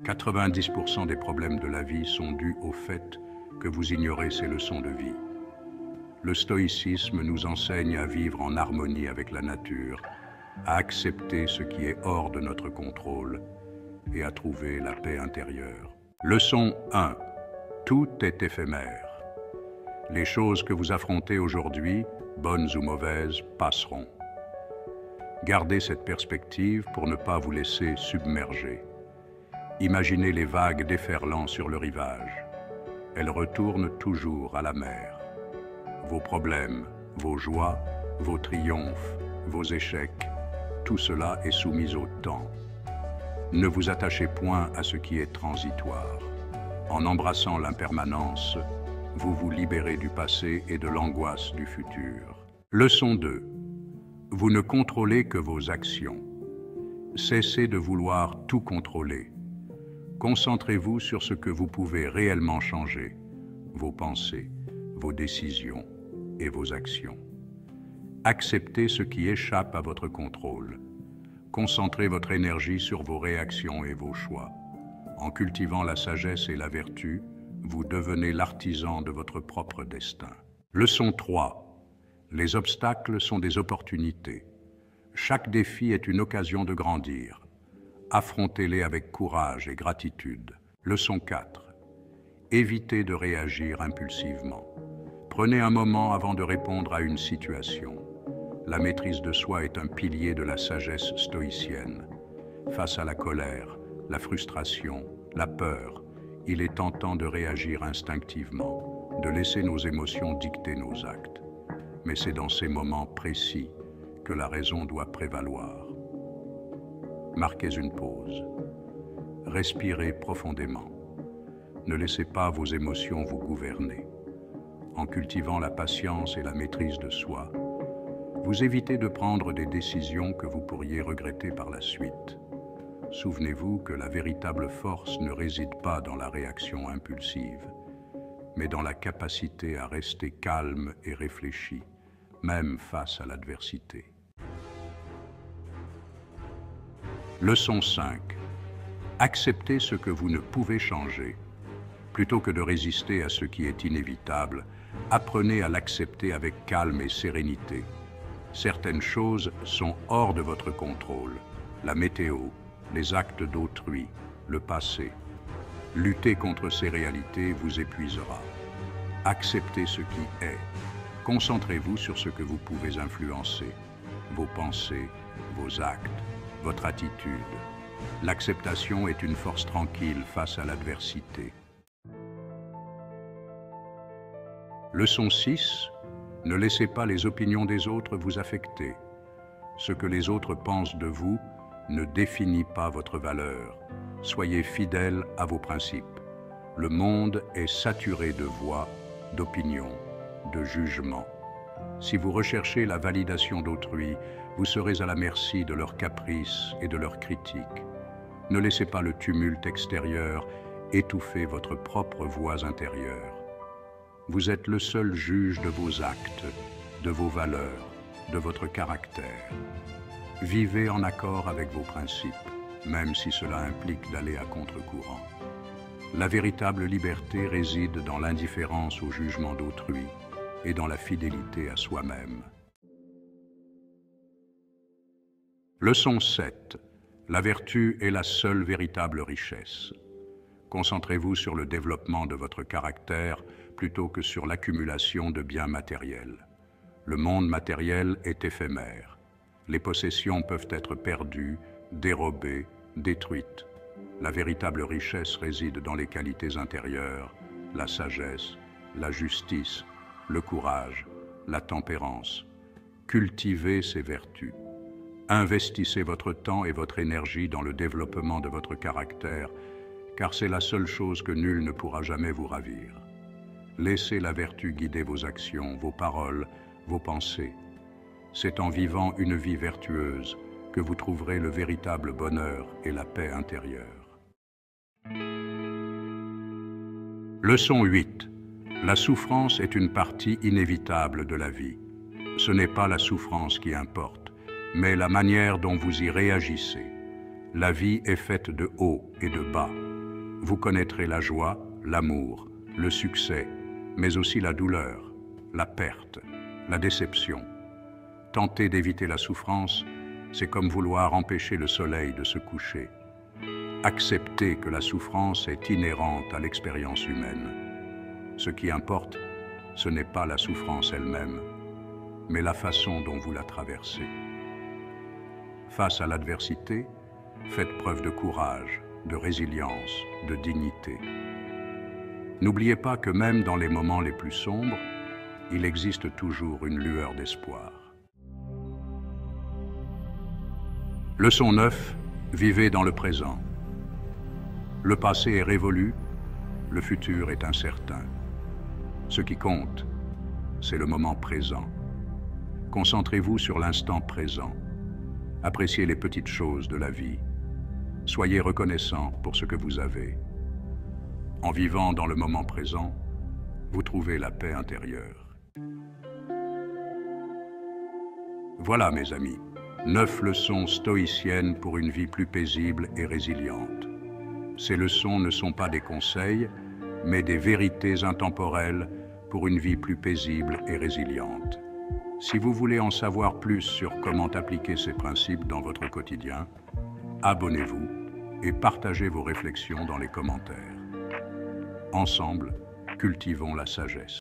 90% des problèmes de la vie sont dus au fait que vous ignorez ces leçons de vie. Le stoïcisme nous enseigne à vivre en harmonie avec la nature, à accepter ce qui est hors de notre contrôle et à trouver la paix intérieure. Leçon 1. Tout est éphémère. Les choses que vous affrontez aujourd'hui, bonnes ou mauvaises, passeront. Gardez cette perspective pour ne pas vous laisser submerger. Imaginez les vagues déferlant sur le rivage. Elles retournent toujours à la mer. Vos problèmes, vos joies, vos triomphes, vos échecs, tout cela est soumis au temps. Ne vous attachez point à ce qui est transitoire. En embrassant l'impermanence, vous vous libérez du passé et de l'angoisse du futur. Leçon 2. Vous ne contrôlez que vos actions. Cessez de vouloir tout contrôler. Concentrez-vous sur ce que vous pouvez réellement changer, vos pensées, vos décisions et vos actions. Acceptez ce qui échappe à votre contrôle. Concentrez votre énergie sur vos réactions et vos choix. En cultivant la sagesse et la vertu, vous devenez l'artisan de votre propre destin. Leçon 3. Les obstacles sont des opportunités. Chaque défi est une occasion de grandir. Affrontez-les avec courage et gratitude. Leçon 4. Évitez de réagir impulsivement. Prenez un moment avant de répondre à une situation. La maîtrise de soi est un pilier de la sagesse stoïcienne. Face à la colère, la frustration, la peur, il est tentant de réagir instinctivement, de laisser nos émotions dicter nos actes. Mais c'est dans ces moments précis que la raison doit prévaloir. Marquez une pause. Respirez profondément. Ne laissez pas vos émotions vous gouverner. En cultivant la patience et la maîtrise de soi, vous évitez de prendre des décisions que vous pourriez regretter par la suite. Souvenez-vous que la véritable force ne réside pas dans la réaction impulsive, mais dans la capacité à rester calme et réfléchi, même face à l'adversité. Leçon 5. Acceptez ce que vous ne pouvez changer. Plutôt que de résister à ce qui est inévitable, apprenez à l'accepter avec calme et sérénité. Certaines choses sont hors de votre contrôle. La météo, les actes d'autrui, le passé. Lutter contre ces réalités vous épuisera. Acceptez ce qui est. Concentrez-vous sur ce que vous pouvez influencer. Vos pensées, vos actes, votre attitude. L'acceptation est une force tranquille face à l'adversité. Leçon 6. Ne laissez pas les opinions des autres vous affecter. Ce que les autres pensent de vous ne définit pas votre valeur. Soyez fidèle à vos principes. Le monde est saturé de voix, d'opinions, de jugements. Si vous recherchez la validation d'autrui, vous serez à la merci de leurs caprices et de leurs critiques. Ne laissez pas le tumulte extérieur étouffer votre propre voix intérieure. Vous êtes le seul juge de vos actes, de vos valeurs, de votre caractère. Vivez en accord avec vos principes, même si cela implique d'aller à contre-courant. La véritable liberté réside dans l'indifférence au jugement d'autrui et dans la fidélité à soi-même. Leçon 7. La vertu est la seule véritable richesse. Concentrez-vous sur le développement de votre caractère plutôt que sur l'accumulation de biens matériels. Le monde matériel est éphémère. Les possessions peuvent être perdues, dérobées, détruites. La véritable richesse réside dans les qualités intérieures, la sagesse, la justice, le courage, la tempérance. Cultivez ces vertus. Investissez votre temps et votre énergie dans le développement de votre caractère, car c'est la seule chose que nul ne pourra jamais vous ravir. Laissez la vertu guider vos actions, vos paroles, vos pensées. C'est en vivant une vie vertueuse que vous trouverez le véritable bonheur et la paix intérieure. Leçon 8. La souffrance est une partie inévitable de la vie. Ce n'est pas la souffrance qui importe, mais la manière dont vous y réagissez. La vie est faite de hauts et de bas. Vous connaîtrez la joie, l'amour, le succès, mais aussi la douleur, la perte, la déception. Tenter d'éviter la souffrance, c'est comme vouloir empêcher le soleil de se coucher. Accepter que la souffrance est inhérente à l'expérience humaine. Ce qui importe, ce n'est pas la souffrance elle-même, mais la façon dont vous la traversez. Face à l'adversité, faites preuve de courage, de résilience, de dignité. N'oubliez pas que même dans les moments les plus sombres, il existe toujours une lueur d'espoir. Leçon 9, vivez dans le présent. Le passé est révolu, le futur est incertain. Ce qui compte, c'est le moment présent. Concentrez-vous sur l'instant présent. Appréciez les petites choses de la vie. Soyez reconnaissant pour ce que vous avez. En vivant dans le moment présent, vous trouvez la paix intérieure. Voilà, mes amis, 9 leçons stoïciennes pour une vie plus paisible et résiliente. Ces leçons ne sont pas des conseils, mais des vérités intemporelles pour une vie plus paisible et résiliente. Si vous voulez en savoir plus sur comment appliquer ces principes dans votre quotidien, abonnez-vous et partagez vos réflexions dans les commentaires. Ensemble, cultivons la sagesse.